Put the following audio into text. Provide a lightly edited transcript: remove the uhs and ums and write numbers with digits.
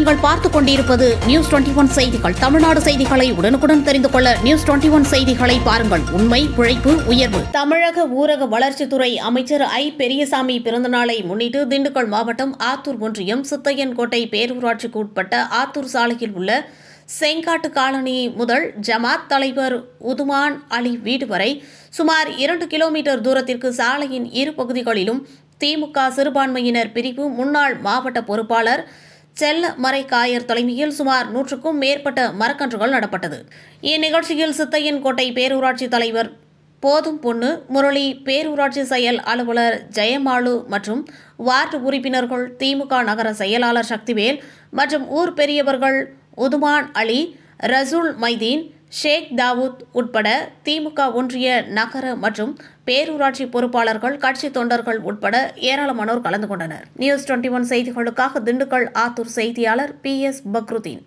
நீங்கள் பார்த்துக் கொண்டிருப்பது நியூஸ் 21 செய்திகள். தமிழ்நாடு செய்திகளை உடனுக்குடன் தெரிந்து கொள்ள நியூஸ் 21 செய்திகளை பாருங்கள். உண்மை, உழைப்பு, உயர்வு. தமிழக ஊரக வளர்ச்சித்துறை அமைச்சர் ஐ. பெரியசாமி பிறந்தநாளை முன்னிட்டு திண்டுக்கல் மாவட்டம் ஆத்தூர் ஒன்றியம் சித்தையன்கோட்டை பேரூராட்சிக்கு உட்பட்ட ஆத்தூர் சாலையில் உள்ள செங்காட்டு காலனி முதல் ஜமாத் தலைவர் உதுமான் அலி வீடு வரை சுமார் 2 கிலோமீட்டர் தூரத்திற்கு சாலையின் இரு பகுதிகளிலும் திமுக சிறுபான்மையினர் பிரிவு முன்னாள் மாவட்ட பொறுப்பாளர் செல்ல மரைக்காயர் தலைமையில் சுமார் 100க்கும் மேற்பட்ட மரக்கன்றுகள் நடப்பட்டது. இந்நிகழ்ச்சியில் சித்தையன்கோட்டை பேரூராட்சி தலைவர் போதும் பொண்ணு முரளி, பேரூராட்சி செயல் அலுவலர் ஜெயமாலு மற்றும் வார்டு உறுப்பினர்கள், திமுக நகர செயலாளர் சக்திவேல் மற்றும் ஊர் பெரியவர்கள் உதுமான் அலி, ரசூல் மைதீன், ஷேக் தாவூத் உட்பட திமுக ஒன்றிய நகர மற்றும் பேரூராட்சி பொறுப்பாளர்கள், கட்சி தொண்டர்கள் உட்பட ஏராளமானோர் கலந்து கொண்டனர். நியூஸ் 21 செய்திகளுக்காக திண்டுக்கல் ஆத்தூர் செய்தியாளர் PS பக்ருதீன்.